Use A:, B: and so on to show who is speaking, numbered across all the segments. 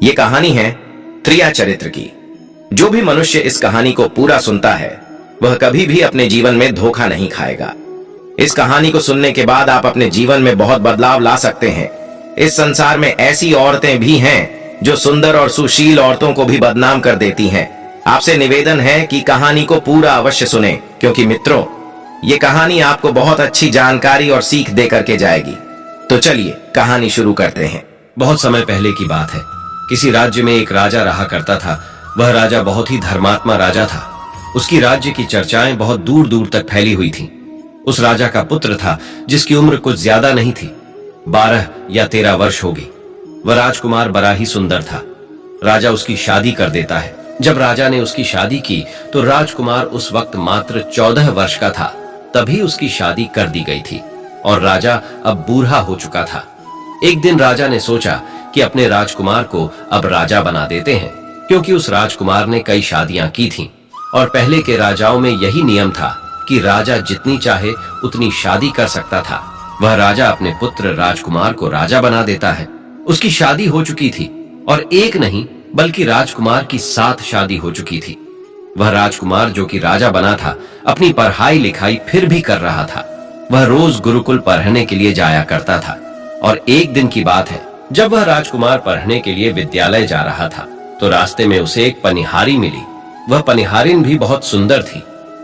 A: ये कहानी है त्रिया चरित्र की। जो भी मनुष्य इस कहानी को पूरा सुनता है वह कभी भी अपने जीवन में धोखा नहीं खाएगा। इस कहानी को सुनने के बाद आप अपने जीवन में बहुत बदलाव ला सकते हैं। इस संसार में ऐसी औरतें भी हैं जो सुंदर और सुशील औरतों को भी बदनाम कर देती हैं। आपसे निवेदन है कि कहानी को पूरा अवश्य सुने, क्योंकि मित्रों ये कहानी आपको बहुत अच्छी जानकारी और सीख दे करके जाएगी। तो चलिए कहानी शुरू करते हैं।
B: बहुत समय पहले की बात है। किसी राज्य में एक राजा रहा करता था। वह राजा बहुत ही धर्मात्मा राजा था। उसकी राज्य की चर्चाएं बहुत दूर दूर तक फैली हुई थीं। उस राजा का पुत्र था जिसकी उम्र कुछ ज्यादा नहीं थी, 12 या 13 वर्ष होगी। वह राजकुमार बड़ा ही सुंदर था। राजा उसकी शादी कर देता है। जब राजा ने उसकी शादी की तो राजकुमार उस वक्त मात्र 14 वर्ष का था। तभी उसकी शादी कर दी गई थी और राजा अब बूढ़ा हो चुका था। एक दिन राजा ने सोचा कि अपने राजकुमार को अब राजा बना देते हैं, क्योंकि उस राजकुमार ने कई शादियां की थीं और पहले के राजाओं में यही नियम था कि राजा जितनी चाहे उतनी शादी कर सकता था। वह राजा अपने पुत्र राजकुमार को राजा बना देता है। उसकी शादी हो चुकी थी और एक नहीं बल्कि राजकुमार की 7 शादी हो चुकी थी। वह राजकुमार जो कि राजा बना था अपनी पढ़ाई लिखाई फिर भी कर रहा था। वह रोज गुरुकुल पढ़ने के लिए जाया करता था और एक दिन की बात है, जब वह राजकुमार पढ़ने के लिए विद्यालय जा रहा था तो रास्ते में उसे एक पनिहारी मिली। वह पनिहारिन भी बहुत सुंदर थी।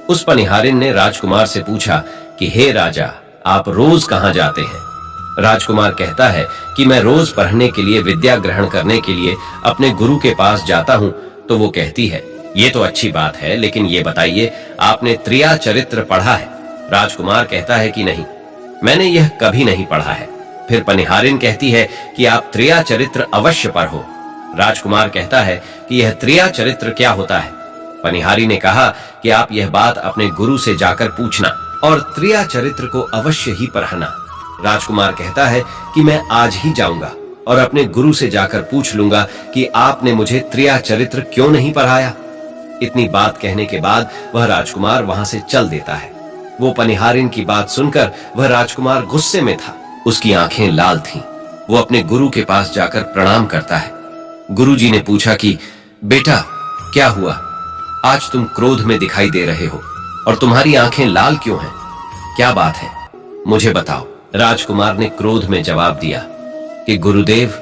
B: उस पनिहारिन ने राजकुमार से पूछा कि हे राजा, आप रोज कहाँ जाते हैं? राजकुमार कहता है कि मैं रोज पढ़ने के लिए, विद्या ग्रहण करने के लिए अपने गुरु के पास जाता हूँ। तो वो कहती है, ये तो अच्छी बात है, लेकिन ये बताइए आपने त्रिया चरित्र पढ़ा है? राजकुमार कहता है कि नहीं, मैंने यह कभी नहीं पढ़ा है। फिर पनिहारिन कहती है कि आप त्रिया चरित्र अवश्य पढ़ो। राजकुमार कहता है कि यह त्रिया चरित्र क्या होता है? पनिहारी ने कहा कि आप यह बात अपने गुरु से जाकर पूछना और त्रिया चरित्र को अवश्य ही पढ़ना। राजकुमार कहता है कि मैं आज ही जाऊंगा और अपने गुरु से जाकर पूछ लूंगा कि आपने मुझे त्रिया चरित्र क्यों नहीं पढ़ाया। इतनी बात कहने के बाद वह राजकुमार वहां से चल देता है। वो पनिहारिन की बात सुनकर वह राजकुमार गुस्से में था। उसकी आंखें लाल थीं। वो अपने गुरु के पास जाकर प्रणाम करता है। गुरुजी ने पूछा कि बेटा क्या हुआ, आज तुम क्रोध में दिखाई दे रहे हो और तुम्हारी आंखें लाल क्यों हैं? क्या बात है, मुझे बताओ। राजकुमार ने क्रोध में जवाब दिया कि गुरुदेव,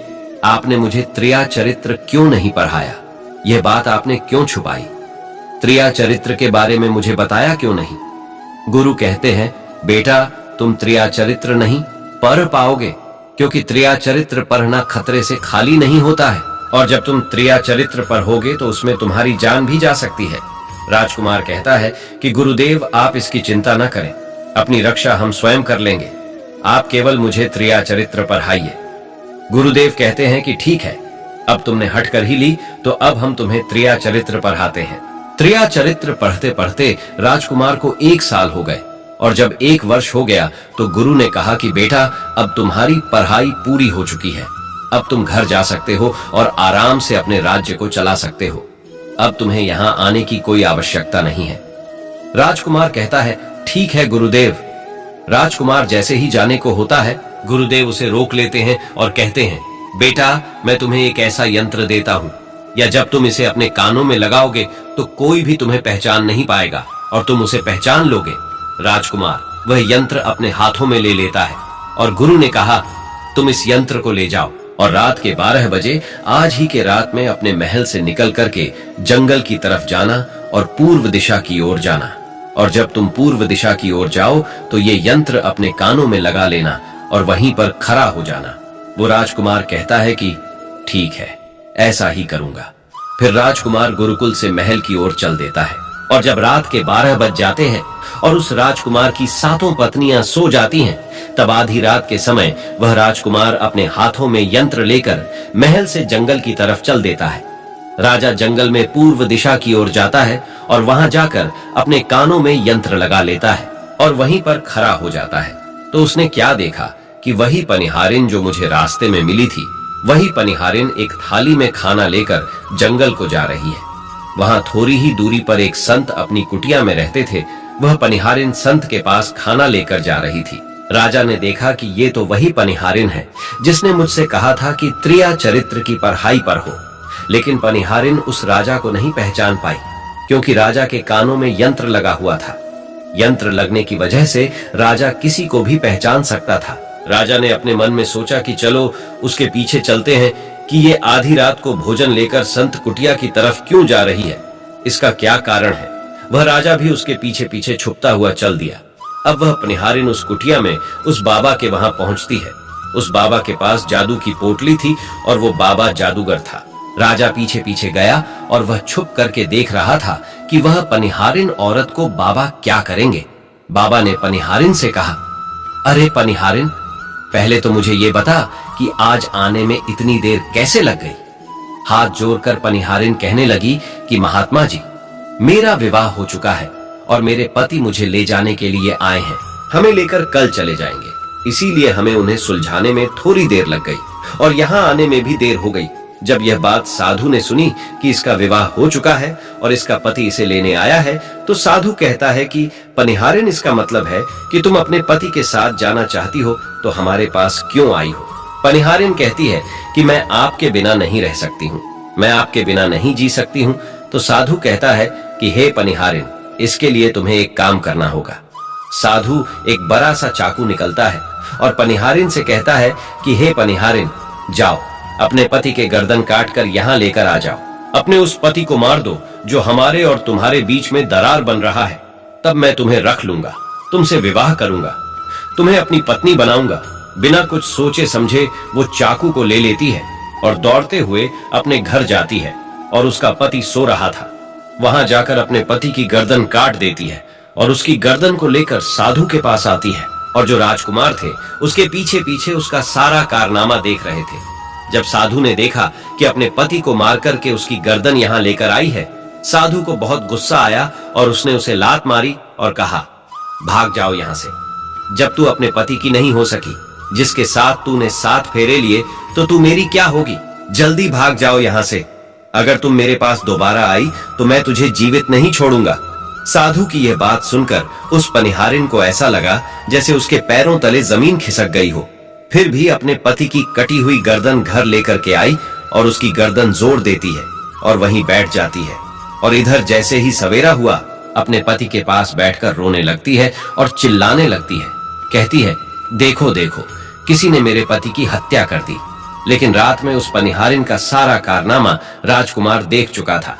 B: आपने मुझे त्रिया चरित्र क्यों नहीं पढ़ाया? यह बात आपने क्यों छुपाई? त्रिया चरित्र के बारे में मुझे बताया क्यों नहीं? गुरु कहते हैं, बेटा तुम त्रिया चरित्र नहीं पढ़ पाओगे, क्योंकि त्रिया चरित्र पढ़ना खतरे से खाली नहीं होता है और जब तुम त्रिया चरित्र पढ़ोगे तो उसमें तुम्हारी जान भी जा सकती है। राजकुमार कहता है कि गुरुदेव, आप इसकी चिंता न करें, अपनी रक्षा हम स्वयं कर लेंगे। आप केवल मुझे त्रिया चरित्र पढ़ाइए। गुरुदेव कहते हैं कि ठीक है, अब तुमने हट कर ही ली तो अब हम तुम्हें त्रिया चरित्र पढ़ाते हैं। त्रिया चरित्र पढ़ते पढ़ते राजकुमार को 1 साल हो गए और जब 1 वर्ष हो गया तो गुरु ने कहा कि बेटा, अब तुम्हारी पढ़ाई पूरी हो चुकी है। अब तुम घर जा सकते हो और आराम से अपने राज्य को चला सकते हो। अब तुम्हें यहाँ आने की कोई आवश्यकता नहीं है। राजकुमार कहता है, ठीक है गुरुदेव। राजकुमार जैसे ही जाने को होता है, गुरुदेव उसे रोक लेते हैं और कहते हैं, बेटा मैं तुम्हें एक ऐसा यंत्र देता हूं, या जब तुम इसे अपने कानों में लगाओगे तो कोई भी तुम्हें पहचान नहीं पाएगा और तुम उसे पहचान लोगे। राजकुमार वह यंत्र अपने हाथों में ले लेता है और गुरु ने कहा, तुम इस यंत्र को ले जाओ और रात के 12 बजे आज ही के रात में अपने महल से निकल करके जंगल की तरफ जाना और पूर्व दिशा की ओर जाना। और जब तुम पूर्व दिशा की ओर जाओ तो ये यंत्र अपने कानों में लगा लेना और वहीं पर खड़ा हो जाना। वो राजकुमार कहता है कि ठीक है, ऐसा ही करूंगा। फिर राजकुमार गुरुकुल से महल की ओर चल देता है और जब रात के 12 बज जाते हैं और उस राजकुमार की 7 पत्नियां सो जाती हैं, तब आधी रात के समय वह राजकुमार अपने हाथों में यंत्र लेकर महल से जंगल की तरफ चल देता है। राजा जंगल में पूर्व दिशा की ओर जाता है और वहां जाकर अपने कानों में यंत्र लगा लेता है और वहीं पर खड़ा हो जाता है। तो उसने क्या देखा कि वही पनिहारिन जो मुझे रास्ते में मिली थी, वही पनिहारिन एक थाली में खाना लेकर जंगल को जा रही है। वहां थोड़ी ही दूरी पर एक संत अपनी कुटिया में रहते थे। वह पनिहारिन संत के पास खाना लेकर जा रही थी। राजा ने देखा कि ये तो वही पनिहारिन है जिसने मुझसे कहा था कि त्रिया चरित्र की पढ़ाई पर हो। लेकिन पनिहारिन उस राजा को नहीं पहचान पाई, क्योंकि राजा के कानों में यंत्र लगा हुआ था। यंत्र लगने की वजह से राजा किसी को भी पहचान सकता था। राजा ने अपने मन में सोचा कि चलो उसके पीछे चलते हैं कि ये आधी रात को भोजन लेकर संत कुटिया की तरफ क्यों जा रही है, इसका क्या कारण है। वह राजा भी उसके पीछे पीछे छुपता हुआ चल दिया। अब वह पनिहारिन उस कुटिया में उस बाबा के वहां पहुंचती है। उस बाबा के पास जादू की पोटली थी और वो बाबा जादूगर था। राजा पीछे पीछे गया और वह छुप करके देख रहा था कि वह पनिहारिन औरत को बाबा क्या करेंगे। बाबा ने पनिहारिन से कहा, अरे पनिहारिन, पहले तो मुझे ये बता कि आज आने में इतनी देर कैसे लग गई। हाथ जोड़कर पनिहारिन कहने लगी कि महात्मा जी, मेरा विवाह हो चुका है और मेरे पति मुझे ले जाने के लिए आए हैं। हमें लेकर कल चले जाएंगे, इसीलिए हमें उन्हें सुलझाने में थोड़ी देर लग गई और यहाँ आने में भी देर हो गई। जब यह बात साधु ने सुनी कि इसका विवाह हो चुका है और इसका पति इसे लेने आया है, तो साधु कहता है कि पनिहारिन, इसका मतलब है कि तुम अपने पति के साथ जाना चाहती हो, तो हमारे पास क्यों आई हो। पनिहारिन कहती है कि मैं आपके बिना नहीं रह सकती हूँ, मैं आपके बिना नहीं जी सकती हूँ। तो साधु कहता है कि हे पनिहारिन, इसके लिए तुम्हें एक काम करना होगा। साधु एक बड़ा सा चाकू निकलता है और पनिहारिन से कहता है कि हे पनिहारिन, जाओ अपने पति के गर्दन काटकर यहाँ लेकर आ जाओ। अपने उस पति को मार दो जो हमारे और तुम्हारे बीच में दरार बन रहा है, तब मैं तुम्हें रख लूंगा, तुमसे विवाह करूंगा, तुम्हें अपनी पत्नी बनाऊंगा। बिना कुछ सोचे समझे वो चाकू को ले लेती है और दौड़ते हुए अपने घर जाती है और उसका पति सो रहा था। वहां जाकर अपने पति की गर्दन काट देती है और उसकी गर्दन को लेकर साधु के पास आती है और जो राजकुमार थे उसके पीछे पीछे उसका सारा कारनामा देख रहे थे। जब साधु ने देखा कि अपने पति को मार करके उसकी गर्दन यहाँ लेकर आई है, साधु को बहुत गुस्सा आया और उसने उसे लात मारी और कहा, भाग जाओ यहाँ से। जब तू अपने पति की नहीं हो सकी, जिसके साथ तूने 7 फेरे लिए, तो तू मेरी क्या होगी। जल्दी भाग जाओ यहाँ से। अगर तुम मेरे पास दोबारा आई तो मैं तुझे जीवित नहीं छोड़ूंगा। साधु की यह बात सुनकर उस पनिहारिन को ऐसा लगा जैसे उसके पैरों तले जमीन खिसक गई हो। फिर भी अपने पति की कटी हुई गर्दन घर लेकर के आई और उसकी गर्दन जोड़ देती है और वहीं बैठ जाती है। और इधर जैसे ही सवेरा हुआ, अपने पति के पास बैठकर रोने लगती है और चिल्लाने लगती है। कहती है, देखो देखो, किसी ने मेरे पति की हत्या कर दी। लेकिन रात में उस पनिहारिन का सारा कारनामा राजकुमार देख चुका था।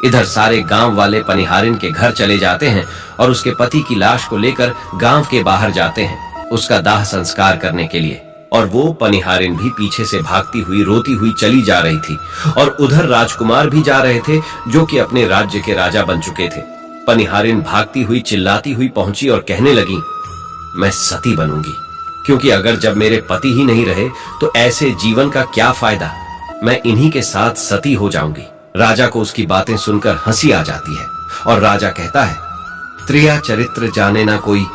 B: इधर सारे गांव वाले पनिहारिन के घर चले जाते हैं और उसके पति की लाश को लेकर गांव के बाहर जाते हैं उसका दाह संस्कार करने के लिए। और वो पनिहारिन भी पीछे से भागती हुई रोती हुई चली जा रही थी और उधर राजकुमार भी जा रहे थे जो कि अपने राज्य के राजा बन चुके थे। पनिहारिन भागती हुई चिल्लाती हुई पहुंची और कहने लगी, मैं सती बनूंगी, क्योंकि अगर जब मेरे पति ही नहीं रहे तो ऐसे जीवन का क्या फायदा। मैं इन्हीं के साथ सती हो जाऊंगी। राजा को उसकी बातें सुनकर हंसी आ जाती है और राजा कहता है, त्रिया चरित्र जाने ना कोई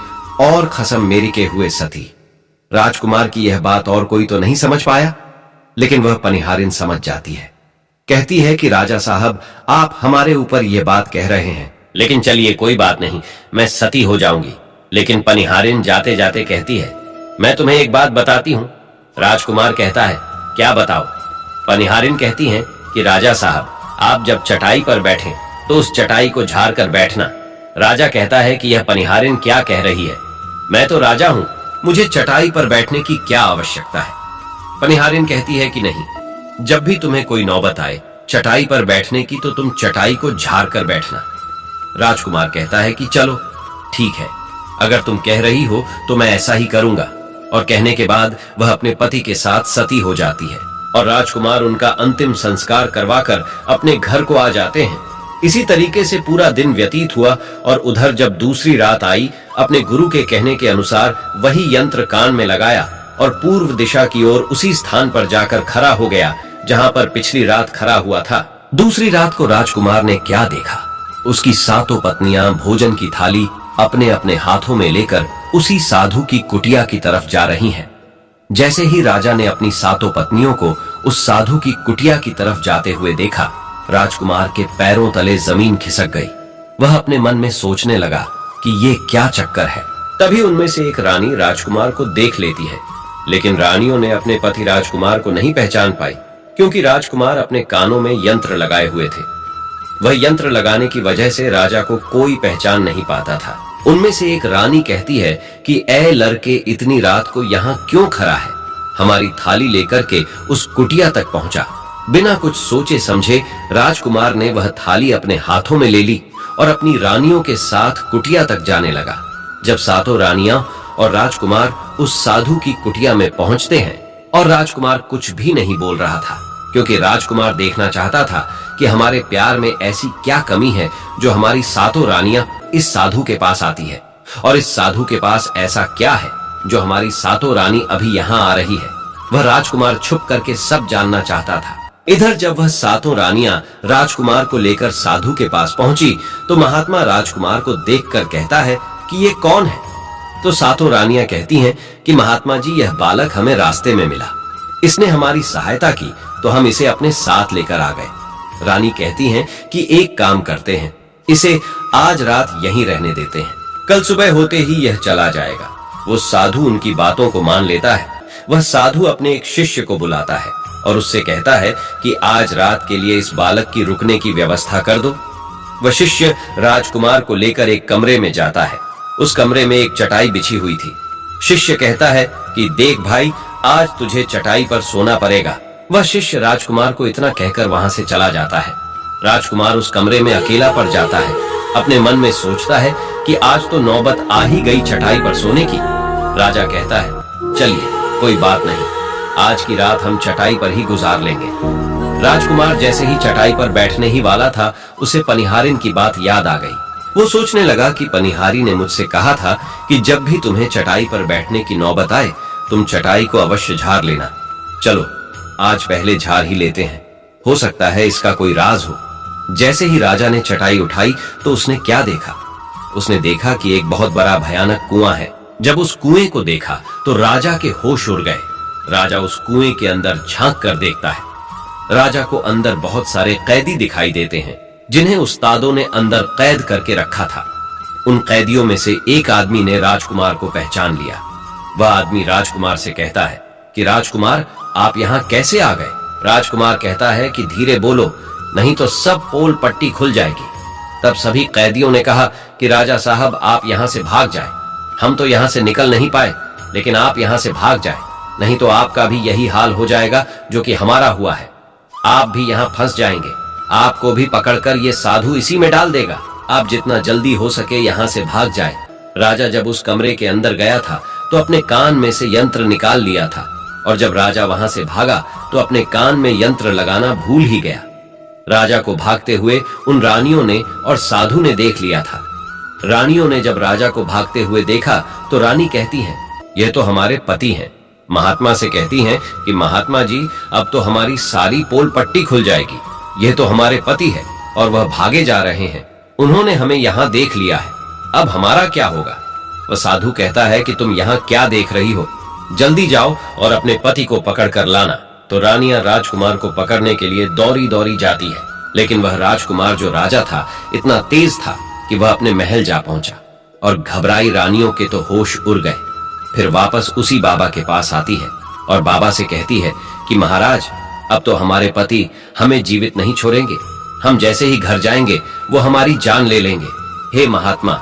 B: और खसम मेरी के हुए सती। राजकुमार की यह बात और कोई तो नहीं समझ पाया, लेकिन वह पनिहारिन समझ जाती है। कहती है कि राजा साहब, आप हमारे ऊपर यह बात कह रहे हैं, लेकिन चलिए कोई बात नहीं, मैं सती हो जाऊंगी। लेकिन पनिहारिन जाते जाते कहती है, मैं तुम्हें एक बात बताती हूं। राजकुमार कहता है, क्या बताओ। पनिहारिन कहती है कि राजा साहब, आप जब चटाई पर बैठें तो उस चटाई को झाड़ कर बैठना। राजा कहता है कि यह पनिहारिन क्या कह रही है, मैं तो राजा हूं, मुझे चटाई पर बैठने की क्या आवश्यकता है। पनिहारिन कहती है कि नहीं, जब भी तुम्हें कोई नौबत आए चटाई पर बैठने की, तो तुम चटाई को झाड़ कर बैठना। राजकुमार कहता है कि चलो ठीक है, अगर तुम कह रही हो तो मैं ऐसा ही करूंगा। और कहने के बाद वह अपने पति के साथ सती हो जाती है और राजकुमार उनका अंतिम संस्कार करवाकर अपने घर को आ जाते हैं। इसी तरीके से पूरा दिन व्यतीत हुआ और उधर जब दूसरी रात आई, अपने गुरु के कहने के अनुसार वही यंत्र कान में लगाया और पूर्व दिशा की ओर उसी स्थान पर जाकर खड़ा हो गया जहां पर पिछली रात खड़ा हुआ था। दूसरी रात को राजकुमार ने क्या देखा, उसकी 7 पत्नियां भोजन की थाली अपने अपने हाथों में लेकर उसी साधु की कुटिया की तरफ जा रही हैं। जैसे ही राजा ने अपनी 7 पत्नियों को उस साधु की कुटिया की तरफ जाते हुए देखा, राजकुमार के पैरों तले जमीन खिसक गई। वह अपने मन में सोचने लगा कि ये क्या चक्कर है। तभी उनमें से एक रानी राजकुमार को देख लेती है, लेकिन रानियों ने अपने पति राजकुमार को नहीं पहचान पाई, क्योंकि राजकुमार अपने कानों में यंत्र लगाए हुए थे। वह यंत्र लगाने की वजह से राजा को कोई पहचान नहीं पाता था। उनमें से एक रानी कहती है कि ए लड़के, इतनी रात को यहाँ क्यों खड़ा है? हमारी थाली लेकर के उस कुटिया तक पहुंचा। बिना कुछ सोचे समझे राजकुमार ने वह थाली अपने हाथों में ले ली और अपनी रानियों के साथ कुटिया तक जाने लगा। जब सातों रानियां और राजकुमार उस साधु की कुटिया में पहुंचते हैं और राजकुमार कुछ भी नहीं बोल रहा था, क्योंकि राजकुमार देखना चाहता था कि हमारे प्यार में ऐसी क्या कमी है जो हमारी सातों रानियां इस साधु के पास आती है, और इस साधु के पास ऐसा क्या है जो हमारी सातों रानी अभी यहाँ आ रही है। वह राजकुमार छुप करके सब जानना चाहता था। इधर जब वह सातों रानियां राजकुमार को लेकर साधु के पास पहुंची तो महात्मा राजकुमार को देखकर कहता है कि ये कौन है? तो सातों रानियां कहती हैं कि महात्मा जी, यह बालक हमें रास्ते में मिला, इसने हमारी सहायता की तो हम इसे अपने साथ लेकर आ गए। रानी कहती हैं कि एक काम करते हैं, इसे आज रात यहीं रहने देते हैं, कल सुबह होते ही यह चला जाएगा। वो साधु उनकी बातों को मान लेता है। वह साधु अपने एक शिष्य को बुलाता है और उससे कहता है कि आज रात के लिए इस बालक की रुकने की व्यवस्था कर दो। वह शिष्य राजकुमार को लेकर एक कमरे में जाता है। उस कमरे में एक चटाई बिछी हुई थी। शिष्य कहता है कि देख भाई, आज तुझे चटाई पर सोना पड़ेगा। वह शिष्य राजकुमार को इतना कहकर वहां से चला जाता है। राजकुमार उस कमरे में अकेला पड़ जाता है। अपने मन में सोचता है कि आज तो नौबत आ ही गई चटाई पर सोने की। राजा कहता है, चलिए कोई बात नहीं, आज की रात हम चटाई पर ही गुजार लेंगे। राजकुमार जैसे ही चटाई पर बैठने ही वाला था, उसे पनिहारिन की बात याद आ गई। वो सोचने लगा कि पनिहारी ने मुझसे कहा था कि जब भी तुम्हें चटाई पर बैठने की नौबत आए, तुम चटाई को अवश्य झाड़ लेना। चलो आज पहले झाड़ ही लेते हैं, हो सकता है इसका कोई राज हो। जैसे ही राजा ने चटाई उठाई तो उसने क्या देखा? उसने देखा कि एक बहुत बड़ा भयानक कुआं है। जब उस कुएं को देखा तो राजा के होश उड़ गए। राजा उस कुएं के अंदर झांक कर देखता है। राजा को अंदर बहुत सारे कैदी दिखाई देते हैं, जिन्हें उस्तादों ने अंदर कैद करके रखा था। उन कैदियों में से एक आदमी ने राजकुमार को पहचान लिया। वह आदमी राजकुमार से कहता है कि राजकुमार, आप यहाँ कैसे आ गए? राजकुमार कहता है कि धीरे बोलो, नहीं तो सब पोल पट्टी खुल जाएगी। तब सभी कैदियों ने कहा कि राजा साहब, आप यहाँ से भाग जाएं। हम तो यहाँ से निकल नहीं पाए, लेकिन आप यहाँ से भाग जाएं, नहीं तो आपका भी यही हाल हो जाएगा जो कि हमारा हुआ है। आप भी यहाँ फंस जाएंगे, आपको भी पकड़कर ये साधु इसी में डाल देगा। आप जितना जल्दी हो सके यहाँ से भाग जाएं। राजा जब उस कमरे के अंदर गया था तो अपने कान में से यंत्र निकाल लिया था, और जब राजा वहां से भागा तो अपने कान में यंत्र लगाना भूल ही गया। राजा को भागते हुए उन रानियों ने और साधु ने देख लिया था। रानियों ने जब राजा को भागते हुए देखा तो रानी कहती हैं, यह तो हमारे पति हैं। महात्मा से कहती हैं कि महात्मा जी, अब तो हमारी सारी पोल पट्टी खुल जाएगी। यह तो हमारे पति है और वह भागे जा रहे हैं। उन्होंने हमें यहाँ देख लिया है, अब हमारा क्या होगा? वह साधु कहता है कि तुम यहाँ क्या देख रही हो, जल्दी जाओ और अपने पति को पकड़ कर लाना। तो रानियां राजकुमार को पकड़ने के लिए दौड़ी दौड़ी जाती है, लेकिन वह राजकुमार जो राजा था इतना तेज था कि वह अपने महल जा पहुंचा, और घबराई रानियों के तो होश उड़ गए। फिर वापस उसी बाबा के पास आती है और बाबा से कहती है कि महाराज, अब तो हमारे पति हमें जीवित नहीं छोड़ेंगे। हम जैसे ही घर जाएंगे वो हमारी जान ले लेंगे। हे महात्मा,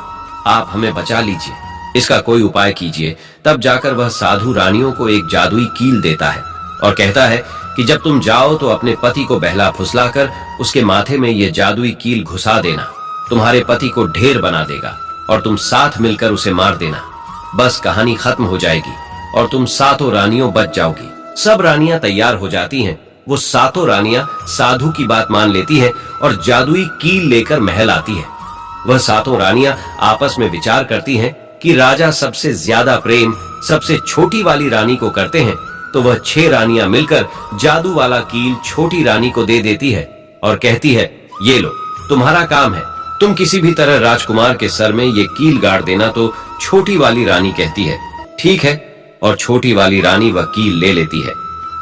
B: आप हमें बचा लीजिए, इसका कोई उपाय कीजिए। तब जाकर वह साधु रानियों को एक जादुई कील देता है और कहता है कि जब तुम जाओ तो अपने पति को बहला फुसलाकर उसके माथे में यह जादुई कील घुसा देना। तुम्हारे पति को ढेर बना देगा और तुम साथ मिलकर उसे मार देना। बस कहानी खत्म हो जाएगी और तुम सातों रानियों बच जाओगी। सब रानियां तैयार हो जाती हैं। वो सातों रानियां साधु की बात मान लेती हैं और जादुई कील लेकर महल आती है। वह सातों रानियां आपस में विचार करती हैं कि राजा सबसे ज्यादा प्रेम सबसे छोटी वाली रानी को करते हैं, तो वह 6 रानियां मिलकर जादू वाला कील छोटी रानी को दे देती है और कहती है, ये लो, तुम्हारा काम है, तुम किसी भी तरह राजकुमार के सर में ये कील गाड़ देना। तो छोटी वाली रानी कहती है, ठीक है, और छोटी वाली रानी वह कील ले लेती है।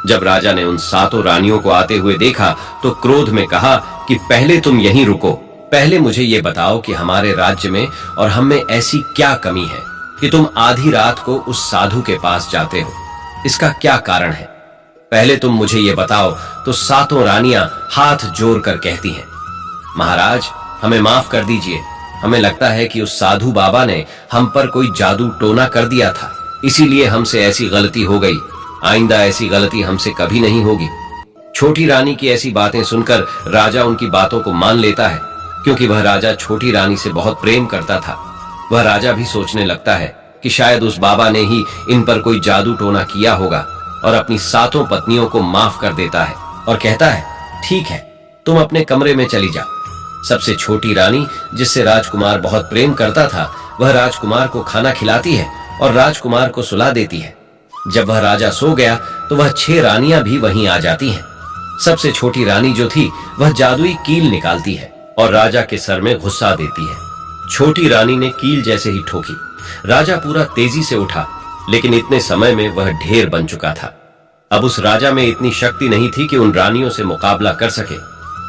B: जब राजा ने उन सातों रानियों को आते हुए देखा तो क्रोध में कहा कि पहले तुम यहीं रुको, पहले मुझे ये बताओ कि हमारे राज्य में और हम में ऐसी क्या कमी है कि तुम आधी रात को उस साधु के पास जाते हो? इसका क्या कारण है? पहले तुम मुझे ये बताओ। तो सातों रानियां हाथ जोड़कर कहती हैं, महाराज हमें माफ कर दीजिए। हमें लगता है कि उस साधु बाबा ने हम पर कोई जादू टोना कर दिया था, इसीलिए हमसे ऐसी गलती हो गई। आइंदा ऐसी गलती हमसे कभी नहीं होगी। छोटी रानी की ऐसी बातें सुनकर राजा उनकी बातों को मान लेता है, क्योंकि वह राजा छोटी रानी से बहुत प्रेम करता था। वह राजा भी सोचने लगता है कि शायद उस बाबा ने ही इन पर कोई जादू टोना किया होगा, और अपनी सातों पत्नियों को माफ कर देता है और कहता है, ठीक है, तुम अपने कमरे में चली जाओ। सबसे छोटी रानी, जिससे राजकुमार बहुत प्रेम करता था, वह राजकुमार को खाना खिलाती है और राजकुमार को सुला देती है। जब वह राजा सो गया तो वह 6 रानियां भी वहीं आ जाती हैं। सबसे छोटी रानी जो थी वह जादुई कील निकालती है और राजा के सर में घुसा देती है। छोटी रानी ने कील जैसे ही ठोकी, राजा पूरा तेजी से उठा, लेकिन इतने समय में वह ढेर बन चुका था। अब उस राजा में इतनी शक्ति नहीं थी कि उन रानियों से मुकाबला कर सके।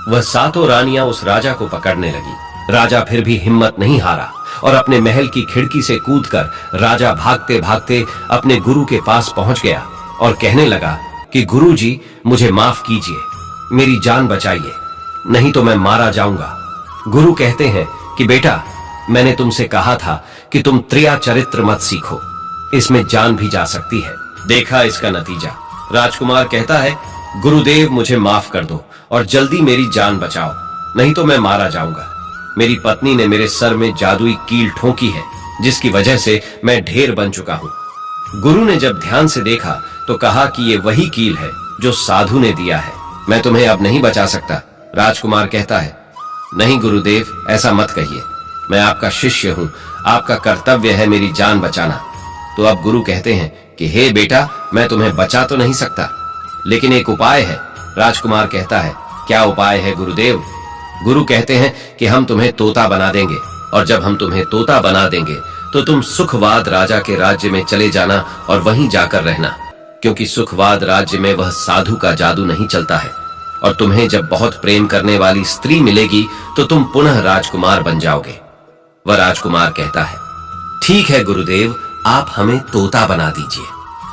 B: वह सातों रानियां उस राजा को पकड़ने लगी। राजा फिर भी हिम्मत नहीं हारा और अपने महल की खिड़की से कूदकर राजा भागते भागते अपने गुरु के पास पहुंच गया और कहने लगा कि गुरु जी, मुझे माफ कीजिए, मेरी जान बचाइए, नहीं तो मैं मारा जाऊंगा। गुरु कहते हैं कि बेटा, मैंने तुमसे कहा था कि तुम त्रिया चरित्र मत सीखो, इसमें जान भी जा सकती है। देखा इसका नतीजा। राजकुमार कहता है, गुरुदेव मुझे माफ कर दो और जल्दी मेरी जान बचाओ, नहीं तो मैं मारा जाऊंगा। मेरी पत्नी ने मेरे सर में जादुई कील ठोकी है, जिसकी वजह से मैं ढेर बन चुका हूं। गुरु ने जब ध्यान से देखा तो कहा कि ये वही कील है जो साधु ने दिया है, मैं तुम्हें अब नहीं बचा सकता। राजकुमार कहता है, नहीं गुरुदेव, ऐसा मत कहिए, मैं आपका शिष्य हूं, आपका कर्तव्य है मेरी जान बचाना। तो अब गुरु कहते हैं कि हे बेटा, मैं तुम्हें बचा तो नहीं सकता, लेकिन एक उपाय है। राजकुमार कहता है, क्या उपाय है गुरुदेव? गुरु कहते हैं कि हम तुम्हें तोता बना देंगे, और जब हम तुम्हें तोता बना देंगे तो तुम सुखवाद राजा के राज्य में चले जाना और वहीं जाकर रहना, क्योंकि सुखवाद राज्य में वह साधु का जादू नहीं चलता है। और तुम्हें जब बहुत प्रेम करने वाली स्त्री मिलेगी तो तुम पुनः राजकुमार बन जाओगे। वह राजकुमार कहता है, ठीक है गुरुदेव, आप हमें तोता बना दीजिए।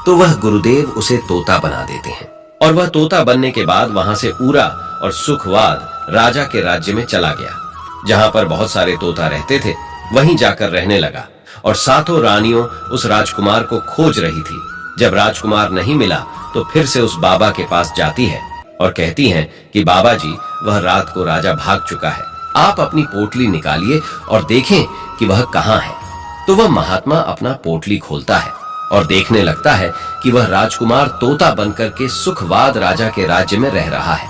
B: तो वह गुरुदेव उसे तोता बना देते हैं, और वह तोता बनने के बाद वहां से पूरा और सुखवाद राजा के राज्य में चला गया। जहां पर बहुत सारे तोता रहते थे वहीं जाकर रहने लगा, और सातों रानियों उस राजकुमार को खोज रही थी। जब राजकुमार नहीं मिला तो फिर से उस बाबा के पास जाती है और कहती हैं कि बाबा जी, वह रात को राजा भाग चुका है, आप अपनी पोटली निकालिए और देखें कि वह कहाँ है। तो वह महात्मा अपना पोटली खोलता है और देखने लगता है कि वह राजकुमार तोता बनकर के सुखवाद राजा के राज्य में रह रहा है।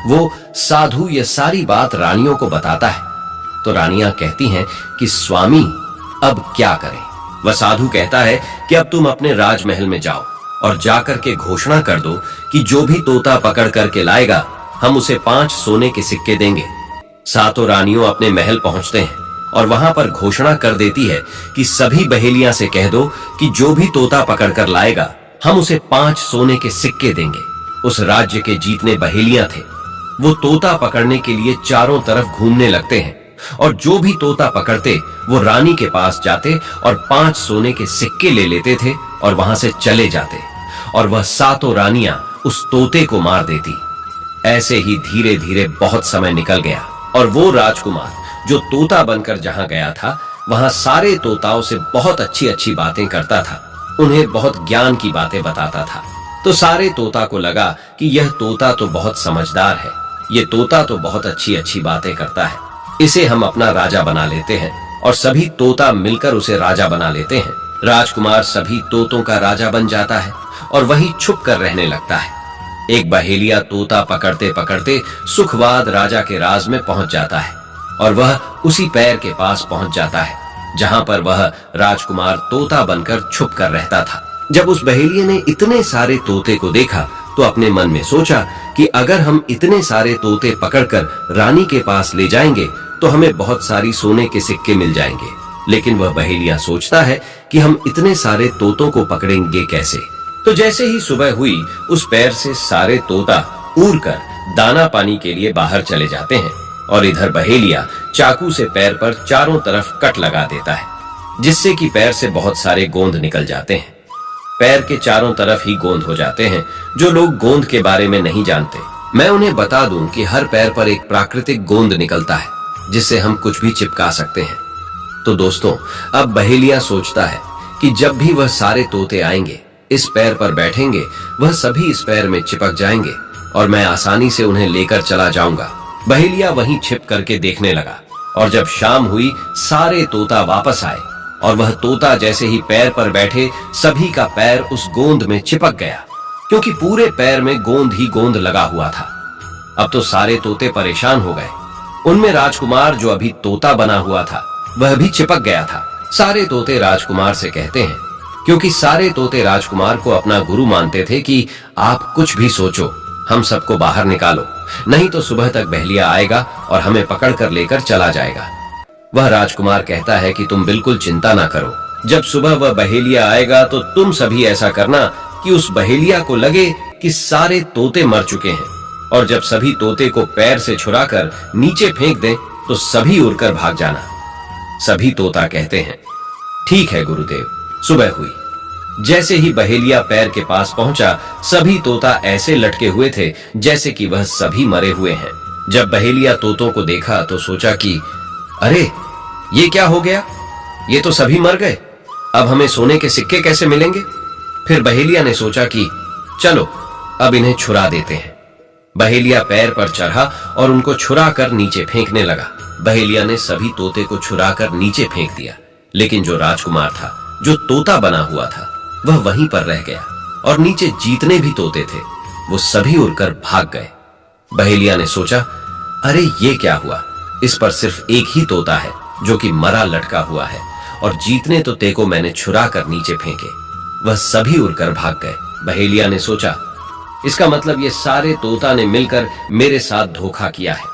B: वो साधु ये सारी बात रानियों को बताता है। तो रानियां कहती हैं कि स्वामी, अब क्या करें? वह साधु कहता है कि अब तुम अपने राजमहल में जाओ और जाकर के घोषणा कर दो कि जो भी तोता पकड़ करके लाएगा, हम उसे 5 सोने के सिक्के देंगे। सातों रानियों अपने महल पहुंचते हैं और वहां पर घोषणा कर देती है कि सभी बहेलियां से कह दो कि जो भी तोता पकड़कर लाएगा, हम उसे 5 सोने के सिक्के देंगे। उस राज्य के जीतने बहेलियां थे, वो तोता पकड़ने के लिए चारों तरफ घूमने लगते हैं, और जो भी तोता पकड़ते वो रानी के पास जाते और 5 सोने के सिक्के ले लेते थे और वहां से चले जाते, और वह सातों रानियां उस तोते को मार देती। ऐसे ही धीरे धीरे बहुत समय निकल गया, और वो राजकुमार जो तोता बनकर जहां गया था, वहां सारे तोताओं से बहुत अच्छी अच्छी बातें करता था, उन्हें बहुत ज्ञान की बातें बताता था। तो सारे तोता को लगा कि यह तोता तो बहुत समझदार है, ये तोता तो बहुत अच्छी अच्छी बातें करता है, इसे हम अपना राजा बना लेते हैं। और सभी तोता मिलकर उसे राजा बना लेते हैं। राजकुमार सभी तोतों का राजा बन जाता है और वहीं छुप कर रहने लगता है। एक बहेलिया तोता पकड़ते पकड़ते सुखवाद राजा के राज में पहुंच जाता है, और वह उसी पैर के पास पहुंच जाता है जहां पर वह राजकुमार तोता बनकर छुप कर रहता था। जब उस बहेलिये ने इतने सारे तोते को देखा तो अपने मन में सोचा कि अगर हम इतने सारे तोते पकड़कर रानी के पास ले जाएंगे तो हमें बहुत सारी सोने के सिक्के मिल जाएंगे। लेकिन वह बहेलिया सोचता है कि हम इतने सारे तोतों को पकड़ेंगे कैसे। तो जैसे ही सुबह हुई, उस पैर से सारे तोता उड़कर दाना पानी के लिए बाहर चले जाते हैं, और इधर बहेलिया चाकू से पैर पर चारों तरफ कट लगा देता है। जिससे कि पैर से बहुत सारे गोंद निकल जाते हैं। पैर के चारों तरफ ही गोंद हो जाते हैं। जो लोग गोंद के बारे में नहीं जानते, मैं उन्हें बता दूं कि हर पैर पर एक प्राकृतिक गोंद निकलता है जिससे हम कुछ भी चिपका सकते हैं। तो दोस्तों, अब बहेलिया सोचता है कि जब भी वह सारे तोते आएंगे, इस पैर पर बैठेंगे, वह सभी इस पैर में चिपक जाएंगे और मैं आसानी से उन्हें लेकर चला जाऊंगा। बहेलिया वहीं छिप करके देखने लगा और जब शाम हुई, सारे तोता वापस आए और वह तोता जैसे ही पैर पर बैठे, सभी का पैर उस गोंद में चिपक गया, क्योंकि पूरे पैर में गोंद ही गोंद लगा हुआ था। अब तो सारे तोते परेशान हो गए। उनमें राजकुमार, जो अभी तोता बना हुआ था, वह भी चिपक गया था। सारे तोते राजकुमार से कहते हैं, क्योंकि सारे तोते राजकुमार को अपना गुरु मानते थे, कि आप कुछ भी सोचो, हम सबको बाहर निकालो, नहीं तो सुबह तक बहेलिया आएगा और हमें पकड़ कर लेकर चला जाएगा। वह राजकुमार कहता है कि तुम बिल्कुल चिंता ना करो, जब सुबह वह बहेलिया आएगा तो तुम सभी ऐसा करना कि उस बहेलिया को लगे कि सारे तोते मर चुके हैं, और जब सभी तोते को पैर से छुड़ाकर नीचे फेंक दें तो सभी उड़कर भाग जाना। सभी तोता कहते हैं, ठीक है गुरुदेव। सुबह हुई। जैसे ही बहेलिया पैर के पास पहुंचा, सभी तोता ऐसे लटके हुए थे जैसे कि वह सभी मरे हुए हैं। जब बहेलिया तोतों को देखा तो सोचा कि अरे, ये क्या हो गया? ये तो सभी मर गए। अब हमें सोने के सिक्के कैसे मिलेंगे? फिर बहेलिया ने सोचा कि चलो अब इन्हें छुरा देते हैं। बहेलिया पैर पर चढ़ा और उनको छुरा कर नीचे फेंकने लगा। बहेलिया ने सभी तोते को छुरा कर नीचे फेंक दिया, लेकिन जो राजकुमार था, जो तोता बना हुआ था, वह वहीं पर रह गया और नीचे जितने भी तोते थे वो सभी उड़कर भाग गए। बहेलिया ने सोचा, अरे ये क्या हुआ? इस पर सिर्फ एक ही तोता है जो कि मरा लटका हुआ है, और जितने तोते को मैंने छुरा कर नीचे फेंके वह सभी उड़कर भाग गए। बहेलिया ने सोचा, इसका मतलब ये सारे तोता ने मिलकर मेरे साथ धोखा किया है।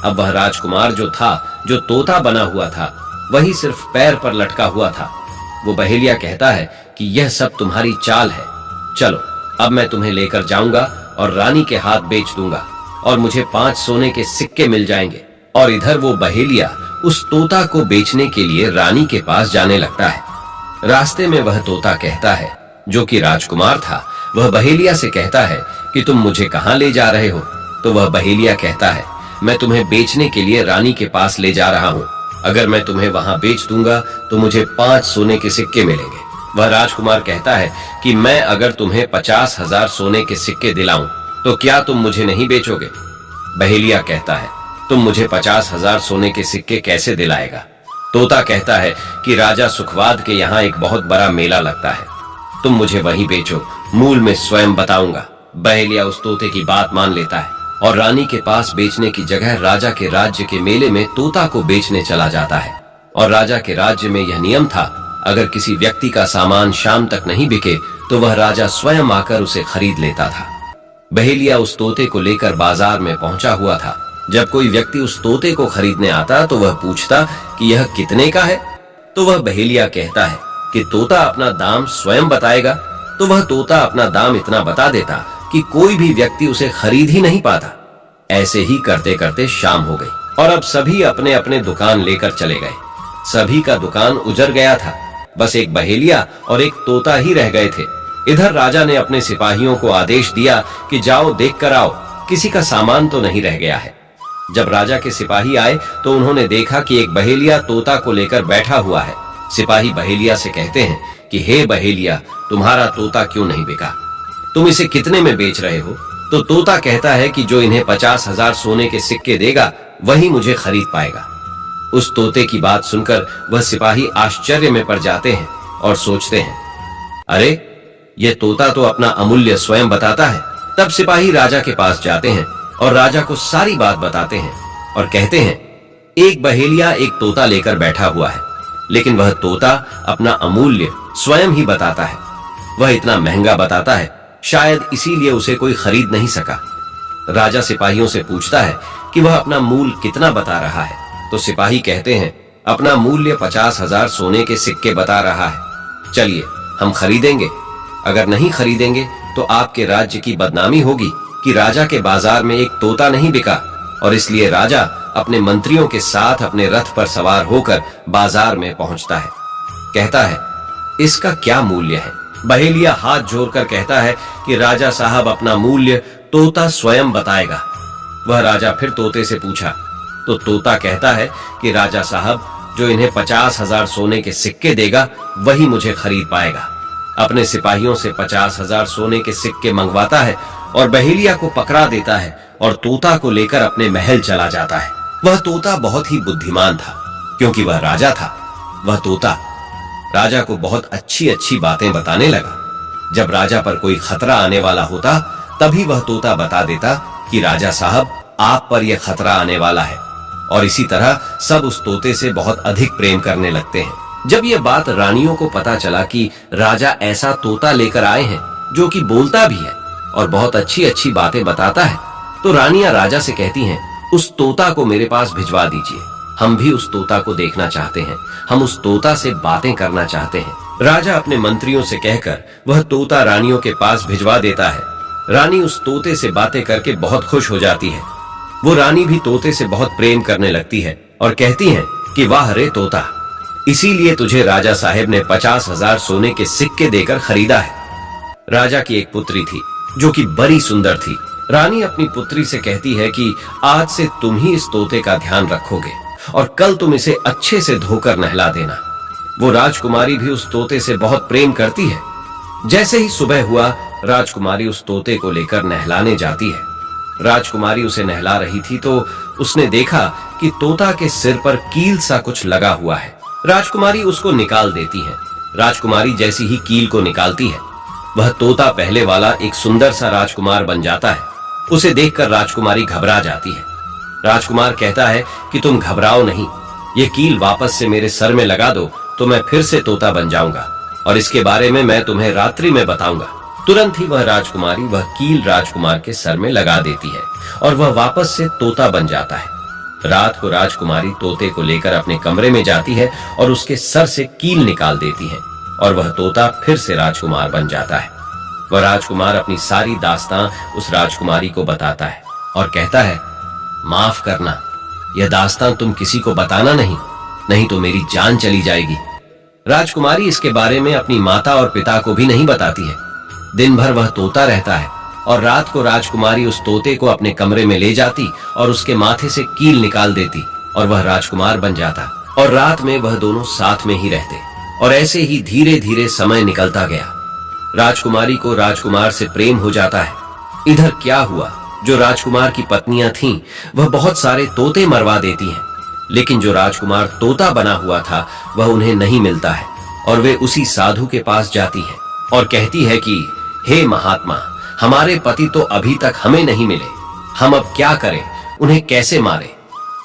B: अब वह राजकुमार जो था, जो तोता बना हुआ था, वही सिर्फ पैर पर लटका हुआ था। वो बहेलिया कहता है कि यह सब तुम्हारी चाल है। चलो अब मैं तुम्हें लेकर जाऊंगा और रानी के हाथ बेच दूंगा और मुझे 5 सोने के सिक्के मिल जाएंगे। और इधर वो बहेलिया उस तोता को बेचने के लिए रानी के पास जाने लगता है। रास्ते में वह तोता कहता है, जो कि राजकुमार था, वह बहेलिया से कहता है कि तुम मुझे कहां ले जा रहे हो? तो वह बहेलिया कहता है, मैं तुम्हें बेचने के लिए रानी के पास ले जा रहा हूं। अगर मैं तुम्हें वहां बेच दूंगा तो मुझे 5 सोने के सिक्के मिलेंगे। वह राजकुमार कहता है कि मैं अगर तुम्हें 50,000 सोने के सिक्के दिलाऊं तो क्या तुम मुझे नहीं बेचोगे? बहेलिया कहता है, तुम मुझे 50,000 सोने के सिक्के कैसे दिलाएगा? तोता कहता है कि राजा सुखवाद के यहाँ एक बहुत बड़ा मेला लगता है, तुम मुझे वहीं बेचो, मूल में स्वयं बताऊंगा। बहेलिया उस तोते की बात मान लेता है और रानी के पास बेचने की जगह राजा के राज्य के मेले में तोता को बेचने चला जाता है। और राजा के राज्य में यह नियम था, अगर किसी व्यक्ति का सामान शाम तक नहीं बिके तो वह राजा स्वयं आकर उसे खरीद लेता था। बहेलिया उस तोते को लेकर बाजार में पहुंचा हुआ था। जब कोई व्यक्ति उस तोते को खरीदने आता तो वह पूछता कि यह कितने का है? तो वह बहेलिया कहता है कि तोता अपना दाम स्वयं बताएगा। तो वह तोता अपना दाम इतना बता देता कि कोई भी व्यक्ति उसे खरीद ही नहीं पाता। ऐसे ही करते करते शाम हो गई और अब सभी अपने अपने दुकान लेकर चले गए। सभी का दुकान उजड़ गया था, बस एक बहेलिया और एक तोता ही रह गए थे। इधर राजा ने अपने सिपाहियों को आदेश दिया कि जाओ देख कर आओ, किसी का सामान तो नहीं रह गया है। जब राजा के सिपाही आए तो उन्होंने देखा कि एक बहेलिया तोता को लेकर बैठा हुआ है। सिपाही बहेलिया से कहते हैं कि हे बहेलिया, तुम्हारा तोता क्यों नहीं बिका? तुम इसे कितने में बेच रहे हो? तो तोता कहता है कि जो इन्हें 50,000 सोने के सिक्के देगा वही मुझे खरीद पाएगा। उस तोते की बात सुनकर वह सिपाही आश्चर्य में पड़ जाते हैं और सोचते हैं, अरे ये तोता तो अपना अमूल्य स्वयं बताता है। तब सिपाही राजा के पास जाते हैं और राजा को सारी बात बताते हैं और कहते हैं, एक बहेलिया एक तोता लेकर बैठा हुआ है, लेकिन वह तोता अपना अमूल्य स्वयं ही बताता है। वह इतना महंगा बताता है, शायद इसीलिए उसे कोई खरीद नहीं सका। राजा सिपाहियों से पूछता है कि वह अपना मूल कितना बता रहा है। तो सिपाही कहते हैं, अपना मूल्य 50,000 सोने के सिक्के बता रहा है। चलिए हम खरीदेंगे। अगर नहीं खरीदेंगे तो आपके राज्य की बदनामी होगी कि राजा के बाजार में एक तोता नहीं बिका, और इसलिए राजा अपने मंत्रियों के साथ अपने रथ पर सवार होकर बाजार में पहुंचता है। कहता है, इसका क्या मूल्य है? बहेलिया हाथ जोड़कर कहता है कि राजा साहब अपना मूल्य तोता स्वयं बताएगा। वह राजा फिर तोते से पूछा तो तोता कहता है कि राजा साहब जो इन्हें 50,000 सोने के सिक्के देगा वही मुझे खरीद पाएगा। अपने सिपाहियों से 50,000 सोने के सिक्के मंगवाता है और बहेलिया को पकड़ा देता है और तोता को लेकर अपने महल चला जाता है। वह तोता बहुत ही बुद्धिमान था क्योंकि वह राजा था। वह तोता राजा को बहुत अच्छी अच्छी बातें बताने लगा। जब राजा पर कोई खतरा आने वाला होता तभी वह तोता बता देता कि राजा साहब आप पर यह खतरा आने वाला है, और इसी तरह सब उस तोते से बहुत अधिक प्रेम करने लगते हैं। जब यह बात रानियों को पता चला कि राजा ऐसा तोता लेकर आए हैं जो कि बोलता भी है और बहुत अच्छी अच्छी बातें बताता है, तो रानियां राजा से कहती हैं, उस तोता को मेरे पास भिजवा दीजिए, हम भी उस तोता को देखना चाहते हैं, हम उस तोता से बातें करना चाहते हैं। राजा अपने मंत्रियों से कहकर वह तोता रानियों के पास भिजवा देता है। रानी उस तोते से बातें करके बहुत खुश हो जाती है। वो रानी भी तोते से बहुत प्रेम करने लगती है और कहती है कि वाह रे तोता, इसीलिए तुझे राजा साहेब ने 50,000 सोने के सिक्के देकर खरीदा है। राजा की एक पुत्री थी जो कि बड़ी सुंदर थी। रानी अपनी पुत्री से कहती है कि आज से तुम ही इस तोते का ध्यान रखोगे और कल तुम इसे अच्छे से धोकर नहला देना। वो राजकुमारी भी उस तोते से बहुत प्रेम करती है। जैसे ही सुबह हुआ, राजकुमारी उस तोते को लेकर नहलाने जाती है। राजकुमारी उसे नहला रही थी तो उसने देखा कि तोता के सिर पर कील सा कुछ लगा हुआ है। राजकुमारी उसको निकाल देती है। राजकुमारी जैसी ही कील को निकालती है, वह तोता पहले वाला एक सुंदर सा राजकुमार बन जाता है। उसे देखकर राजकुमारी घबरा जाती है। राजकुमार कहता है कि तुम घबराओ नहीं, ये कील वापस से मेरे सर में लगा दो तो मैं फिर से तोता बन जाऊंगा और इसके बारे में मैं तुम्हें रात्रि में बताऊंगा। तुरंत ही वह राजकुमारी वह कील राजकुमार के सर में लगा देती है और वह वापस से तोता बन जाता है। रात को राजकुमारी तोते को लेकर अपने कमरे में जाती है और उसके सर से कील निकाल देती है और वह तोता फिर से राजकुमार बन जाता है। वह राजकुमार अपनी सारी दास्तां उस राजकुमारी को बताता है और कहता है, माफ करना, यह दास्तां तुम किसी को बताना नहीं तो मेरी जान चली जाएगी। राजकुमारी इसके बारे में अपनी माता और पिता को भी नहीं बताती है। दिन भर वह तोता रहता है और रात को राजकुमारी उस तोते को अपने कमरे में ले जाती और उसके माथे से कील निकाल देती और वह राजकुमार बन जाता और रात में वह दोनों साथ में ही रहते और ऐसे ही धीरे धीरे समय निकलता गया। राजकुमारी को राजकुमार से प्रेम हो जाता है। इधर क्या हुआ, जो राजकुमार की पत्नियां थीं वह बहुत सारे तोते मरवा देती हैं, लेकिन जो राजकुमार तोता बना हुआ था वह उन्हें नहीं मिलता है और वे उसी साधु के पास जाती है और कहती है कि हे महात्मा, हमारे पति तो अभी तक हमें नहीं मिले, हम अब क्या करें, उन्हें कैसे मारें।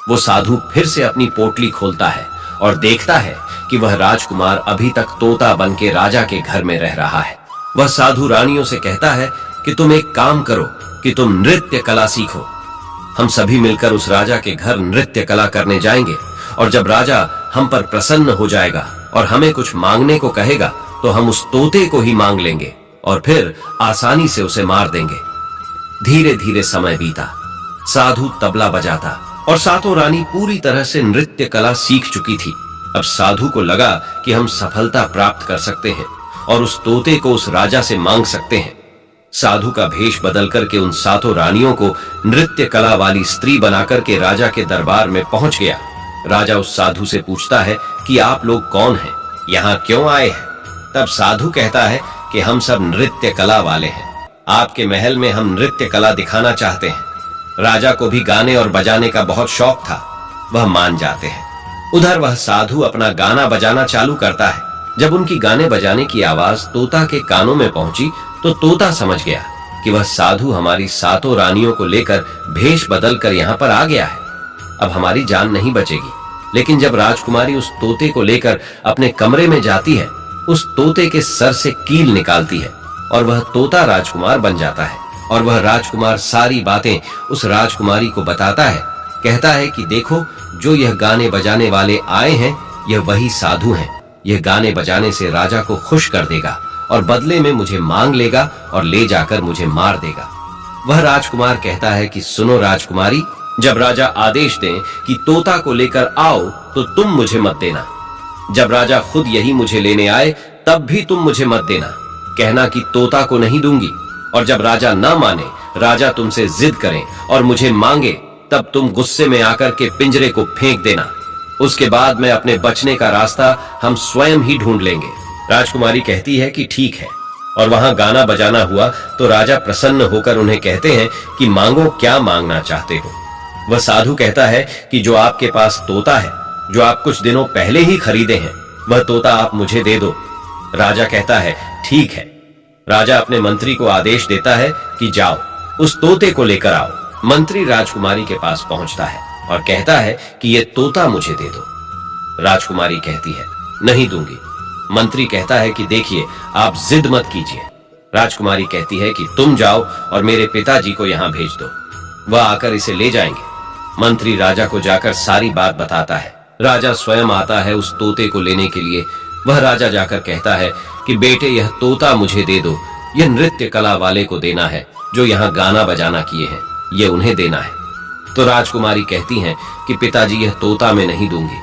B: वो साधु फिर से अपनी पोटली खोलता है और देखता है कि वह राजकुमार अभी तक तोता बन के राजा के घर में रह रहा है। वह साधु रानियों से कहता है कि तुम एक काम करो कि तुम नृत्य कला सीखो। हम सभी मिलकर उस राजा के घर नृत्य कला करने जाएंगे और जब राजा हम पर प्रसन्न हो जाएगा और हमें कुछ मांगने को कहेगा तो हम उस तोते को ही मांग लेंगे और फिर आसानी से उसे मार देंगे। धीरे धीरे समय बीता। साधु तबला बजाता और सातों रानी पूरी तरह से नृत्य कला सीख चुकी थी। अब साधु को लगा कि हम सफलता प्राप्त कर सकते हैं और उस तोते को उस राजा से मांग सकते हैं। साधु का भेष बदल करके उन सातों रानियों को नृत्य कला वाली स्त्री बनाकर के राजा के दरबार में पहुंच गया। राजा उस साधु से पूछता है कि आप लोग कौन हैं, यहाँ क्यों आए हैं। तब साधु कहता है कि हम सब नृत्य कला वाले हैं, आपके महल में हम नृत्य कला दिखाना चाहते हैं। राजा को भी गाने और बजाने का बहुत शौक था, वह मान जाते हैं। उधर वह साधु अपना गाना बजाना चालू करता है। जब उनकी गाने बजाने की आवाज तोता के कानों में पहुंची तो तोता समझ गया कि वह साधु हमारी सातों रानियों को लेकर भेष बदल कर यहाँ पर आ गया है, अब हमारी जान नहीं बचेगी। लेकिन जब राजकुमारी उस तोते को लेकर अपने कमरे में जाती है, उस तोते के सर से कील निकालती है और वह तोता राजकुमार बन जाता है और वह राजकुमार सारी बातें उस राजकुमारी को बताता है। कहता है कि देखो, जो यह गाने बजाने वाले आए हैं यह वही साधु हैं। यह गाने बजाने से राजा को खुश कर देगा और बदले में मुझे मांग लेगा और ले जाकर मुझे मार देगा। वह राजकुमार कहता है कि सुनो राजकुमारी, जब राजा आदेश दें कि तोता को लेकर आओ तो तुम मुझे मत देना। जब राजा खुद यही मुझे लेने आए तब भी तुम मुझे मत देना, कहना कि तोता को नहीं दूंगी। और जब राजा ना माने, राजा तुमसे जिद करें और मुझे मांगे, तब तुम गुस्से में आकर के पिंजरे को फेंक देना। उसके बाद मैं अपने बचने का रास्ता हम स्वयं ही ढूंढ लेंगे। राजकुमारी कहती है कि ठीक है, और वहां गाना बजाना हुआ तो राजा प्रसन्न होकर उन्हें कहते हैं कि मांगो, क्या मांगना चाहते हो। वह साधु कहता है कि जो आपके पास तोता है, जो आप कुछ दिनों पहले ही खरीदे हैं, वह तोता आप मुझे दे दो। राजा कहता है ठीक है। राजा अपने मंत्री को आदेश देता है कि जाओ उस तोते को लेकर आओ। मंत्री राजकुमारी के पास पहुंचता है और कहता है कि यह तोता मुझे दे दो। राजकुमारी कहती है नहीं दूंगी। मंत्री कहता है कि देखिए, आप जिद मत कीजिए। राजकुमारी कहती है कि तुम जाओ और मेरे पिताजी को यहां भेज दो, वह आकर इसे ले जाएंगे। मंत्री राजा को जाकर सारी बात बताता है। राजा स्वयं आता है उस तोते को लेने के लिए। वह राजा जाकर कहता है कि बेटे, यह तोता मुझे दे दो, यह नृत्य कला वाले को देना है जो यहाँ गाना बजाना किए हैं, यह उन्हें देना है। तो राजकुमारी कहती हैं कि पिताजी, यह तोता मैं नहीं दूंगी।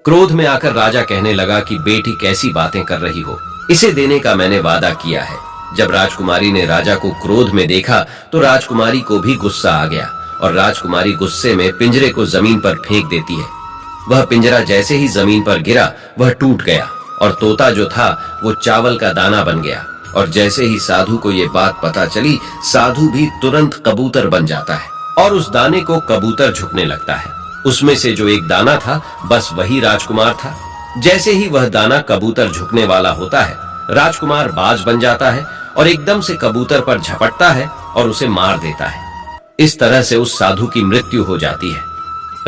B: क्रोध में आकर राजा कहने लगा कि बेटी, कैसी बातें कर रही हो, इसे देने का मैंने वादा किया है। जब राजकुमारी ने राजा को क्रोध में देखा तो राजकुमारी को भी गुस्सा आ गया और राजकुमारी गुस्से में पिंजरे को जमीन पर फेंक देती है। वह पिंजरा जैसे ही जमीन पर गिरा वह टूट गया और तोता जो था वो चावल का दाना बन गया। और जैसे ही साधु को ये बात पता चली, साधु भी तुरंत कबूतर बन जाता है और उस दाने को कबूतर झुकने लगता है। उसमें से जो एक दाना था, बस वही राजकुमार था। जैसे ही वह दाना कबूतर झुकने वाला होता है, राजकुमार बाज बन जाता है और एकदम से कबूतर पर झपटता है और उसे मार देता है। इस तरह से उस साधु की मृत्यु हो जाती है।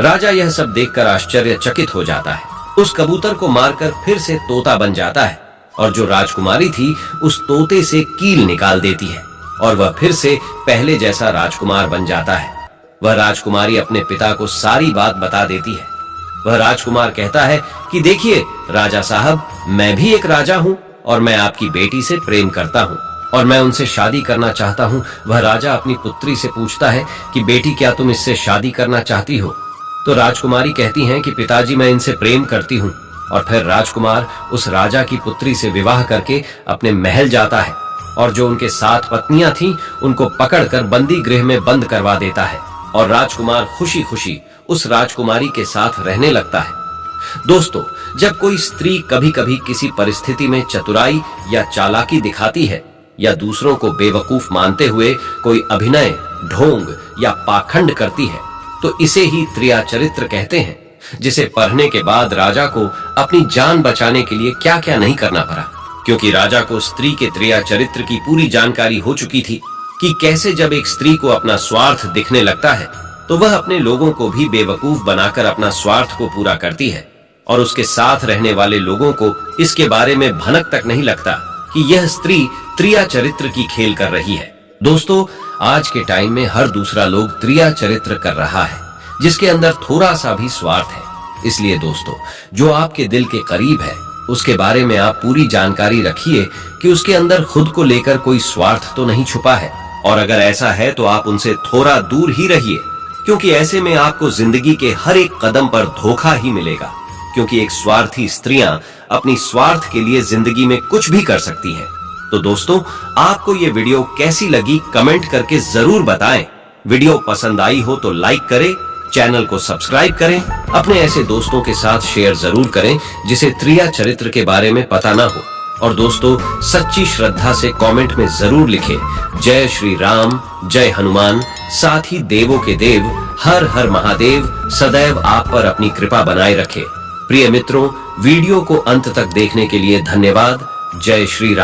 B: राजा यह सब देखकर आश्चर्यचकित हो जाता है। उस कबूतर को मारकर फिर से तोता बन जाता है और जो राजकुमारी थी उस तोते से कील निकाल देती है और वह फिर से पहले जैसा राजकुमार बन जाता है। वह राजकुमारी अपने पिता को सारी बात बता देती है। वह राजकुमार कहता है कि देखिए राजा साहब, मैं भी एक राजा हूँ और मैं आपकी बेटी से प्रेम करता हूँ और मैं उनसे शादी करना चाहता हूँ। वह राजा अपनी पुत्री से पूछता है कि बेटी, क्या तुम इससे शादी करना चाहती हो? तो राजकुमारी कहती हैं कि पिताजी, मैं इनसे प्रेम करती हूँ। और फिर राजकुमार उस राजा की पुत्री से विवाह करके अपने महल जाता है और जो उनके 7 पत्नियां थीं उनको पकड़कर बंदी गृह में बंद करवा देता है और राजकुमार खुशी खुशी उस राजकुमारी के साथ रहने लगता है। दोस्तों, जब कोई स्त्री कभी कभी किसी परिस्थिति में चतुराई या चालाकी दिखाती है या दूसरों को बेवकूफ मानते हुए कोई अभिनय, ढोंग या पाखंड करती है, तो इसे ही त्रिया चरित्र कहते हैं, जिसे पढ़ने के बाद राजा को अपनी जान बचाने के लिए क्या क्या नहीं करना पड़ा। क्योंकि राजा को स्त्री के त्रिया चरित्र की पूरी जानकारी हो चुकी थी कि कैसे जब एक स्त्री को अपना स्वार्थ दिखने लगता है तो वह अपने लोगों को भी बेवकूफ बनाकर अपना स्वार्थ को पूरा करती है और उसके साथ रहने वाले लोगों को इसके बारे में भनक तक नहीं लगता कि यह स्त्री त्रिया चरित्र की खेल कर रही है। दोस्तों, आज के टाइम में हर दूसरा लोग त्रिया चरित्र कर रहा है जिसके अंदर थोड़ा सा भी स्वार्थ है। इसलिए दोस्तों, जो आपके दिल के करीब है उसके बारे में आप पूरी जानकारी रखिए कि उसके अंदर खुद को लेकर कोई स्वार्थ तो नहीं छुपा है, और अगर ऐसा है तो आप उनसे थोड़ा दूर ही रहिए, क्योंकि ऐसे में आपको जिंदगी के हर एक कदम पर धोखा ही मिलेगा। क्योंकि एक स्वार्थी स्त्रियां अपनी स्वार्थ के लिए जिंदगी में कुछ भी कर सकती हैं। तो दोस्तों, आपको ये वीडियो कैसी लगी कमेंट करके जरूर बताएं। वीडियो पसंद आई हो तो लाइक करें, चैनल को सब्सक्राइब करें, अपने ऐसे दोस्तों के साथ शेयर जरूर करें जिसे त्रिया चरित्र के बारे में पता ना हो। और दोस्तों, सच्ची श्रद्धा से कमेंट में जरूर लिखें जय श्री राम, जय हनुमान, साथ ही देवों के देव हर हर महादेव सदैव आप पर अपनी कृपा बनाए रखे। प्रिय मित्रों, वीडियो को अंत तक देखने के लिए धन्यवाद। जय श्री राम।